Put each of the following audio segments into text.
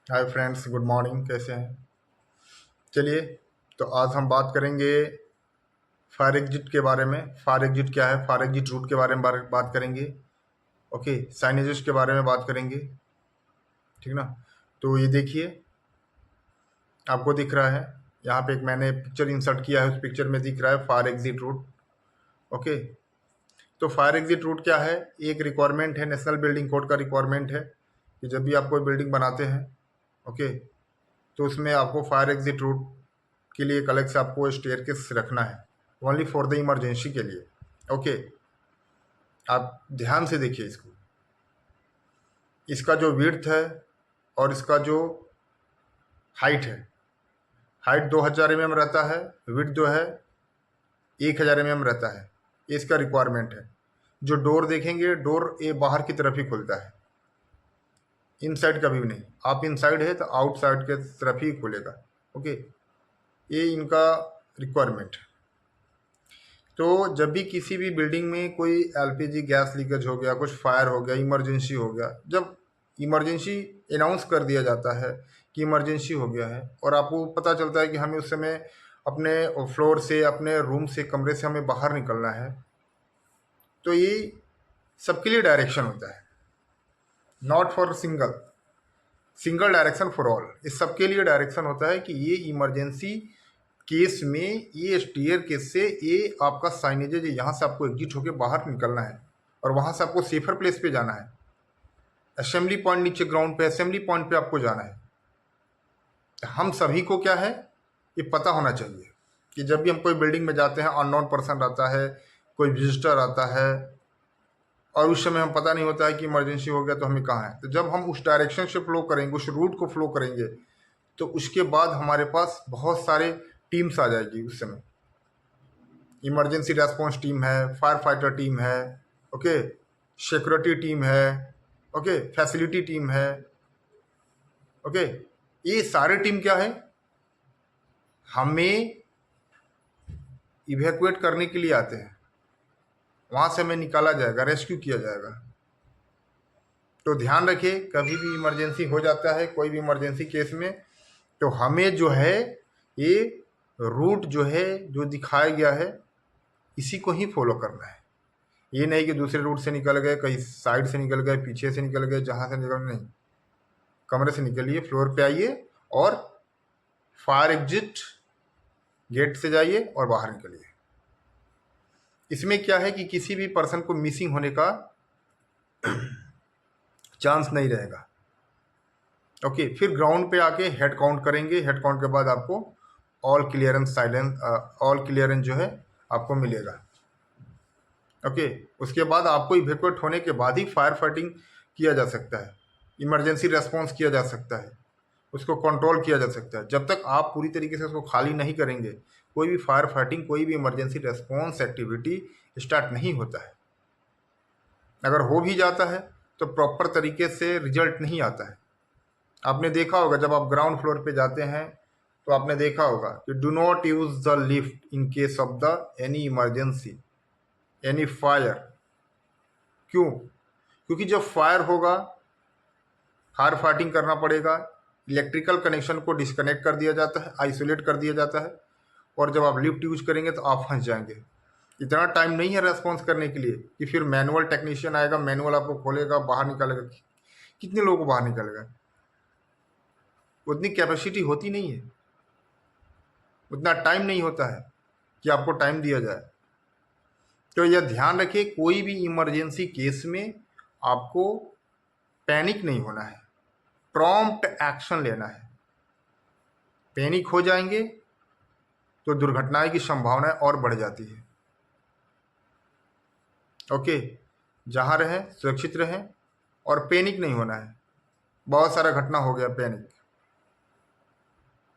Hi friends, good morning. कैसे हैं? चलिए, तो आज हम बात करेंगे फायर एग्जिट के बारे में। फायर एग्जिट क्या है, फायर एग्जिट रूट के बारे में बात करेंगे। ओके, साइनेजेस के बारे में बात करेंगे। ठीक ना? तो ये देखिए, आपको दिख रहा है यहाँ पे एक मैंने पिक्चर इंसर्ट किया है। उस पिक्चर में दिख रहा है फायर एग्जिट रूट। ओके, तो फायर एग्जिट रूट क्या है? एक रिक्वायरमेंट है, नेशनल बिल्डिंग कोड का रिक्वायरमेंट है कि जब भी आप कोई बिल्डिंग बनाते हैं, ओके, तो उसमें आपको फायर एग्जिट रूट के लिए एक अलग से आपको स्टेयरकेस रखना है, ओनली फॉर द इमरजेंसी के लिए। ओके, आप ध्यान से देखिए इसको। इसका जो विड्थ है और इसका जो हाइट है, हाइट 2000 mm रहता है, विड्थ जो है 1000 mm रहता है। ये इसका रिक्वायरमेंट है। जो डोर देखेंगे, डोर ये बाहर की तरफ ही खुलता है, इनसाइड कभी भी नहीं। आप इनसाइड है तो आउटसाइड के तरफ ही खुलेगा। ओके, ये इनका रिक्वायरमेंट है। तो जब भी किसी भी बिल्डिंग में कोई एलपीजी गैस लीकेज हो गया, कुछ फायर हो गया, इमरजेंसी हो गया, जब इमरजेंसी अनाउंस कर दिया जाता है कि इमरजेंसी हो गया है और आपको पता चलता है कि हमें उस समय अपने फ्लोर से, अपने रूम से, कमरे से हमें बाहर निकलना है, तो ये सबके लिए डायरेक्शन होता है। Not for single direction for all. इस सबके लिए डायरेक्शन होता है कि ये इमरजेंसी केस में ये स्टेयर केस से ये आपका साइनेज है, यहाँ से आपको एग्जिट होकर बाहर निकलना है और वहाँ से आपको सेफर प्लेस पे जाना है। असेंबली पॉइंट, नीचे ग्राउंड पे असेंबली पॉइंट पे आपको जाना है। हम सभी को क्या है, ये पता होना चाहिए कि जब भी हम कोई बिल्डिंग में जाते हैं, अननोन पर्सन आता है, कोई विजिटर आता है और उस समय हम पता नहीं होता है कि इमरजेंसी हो गया तो हमें कहाँ है। तो जब हम उस डायरेक्शन से फ्लो करेंगे, उस रूट को फ्लो करेंगे, तो उसके बाद हमारे पास बहुत सारे टीम्स आ जाएगी। उस समय इमरजेंसी रेस्पॉन्स टीम है, फायर फाइटर टीम है, ओके, सिक्योरिटी टीम है, ओके, फैसिलिटी टीम है, ओके। ये सारे टीम क्या है, हमें इवैक्यूएट करने के लिए आते हैं। वहाँ से हमें निकाला जाएगा, रेस्क्यू किया जाएगा। तो ध्यान रखिए, कभी भी इमरजेंसी हो जाता है, कोई भी इमरजेंसी केस में, तो हमें जो है ये रूट जो है, जो दिखाया गया है, इसी को ही फॉलो करना है। ये नहीं कि दूसरे रूट से निकल गए, कहीं साइड से निकल गए, पीछे से निकल गए, जहाँ से निकल, नहीं। कमरे से निकलिए, फ्लोर पे आइए और फायर एग्जिट गेट से जाइए और बाहर निकलिए। इसमें क्या है कि किसी भी पर्सन को मिसिंग होने का चांस नहीं रहेगा। ओके, फिर ग्राउंड पे आके हेड काउंट करेंगे। हेड काउंट के बाद आपको all clearance silence, all clearance जो है आपको मिलेगा। ओके, उसके बाद आपको इवैक्यूएट होने के बाद ही फायर फाइटिंग किया जा सकता है, इमरजेंसी रेस्पॉन्स किया जा सकता है, उसको कंट्रोल किया जा सकता है। जब तक आप पूरी तरीके से उसको खाली नहीं करेंगे, कोई भी फायर फाइटिंग, कोई भी इमरजेंसी रेस्पॉन्स एक्टिविटी स्टार्ट नहीं होता है। अगर हो भी जाता है तो प्रॉपर तरीके से रिजल्ट नहीं आता है। आपने देखा होगा, जब आप ग्राउंड फ्लोर पे जाते हैं तो आपने देखा होगा कि do not use the lift in case of the any emergency, any fire. क्यों? क्योंकि जब फायर होगा, फायर फाइटिंग करना पड़ेगा, इलेक्ट्रिकल कनेक्शन को डिस्कनेक्ट कर दिया जाता है, आइसोलेट कर दिया जाता है, और जब आप लिफ्ट यूज करेंगे तो आप फंस जाएंगे। इतना टाइम नहीं है रेस्पॉन्स करने के लिए कि फिर मैनुअल टेक्नीशियन आएगा, मैनुअल आपको खोलेगा, बाहर निकालेगा। कितने लोगों को बाहर निकालेगा? उतनी कैपेसिटी होती नहीं है, उतना टाइम नहीं होता है कि आपको टाइम दिया जाए। तो यह ध्यान रखिए, कोई भी इमरजेंसी केस में आपको पैनिक नहीं होना है, प्रॉम्प्ट एक्शन लेना है। पैनिक हो जाएंगे तो दुर्घटनाएं की संभावना और बढ़ जाती है। ओके, जहाँ रहें सुरक्षित रहें और पैनिक नहीं होना है। बहुत सारा घटना हो गया पैनिक,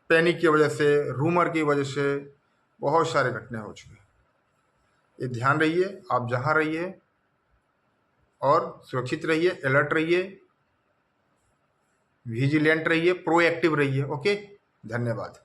पैनिक की वजह से, रूमर की वजह से बहुत सारे घटना हो चुके हैं। ये ध्यान रहिए, आप जहाँ रहिए और सुरक्षित रहिए, अलर्ट रहिए, विजिलेंट रहिए, प्रोएक्टिव रहिए। ओके, धन्यवाद।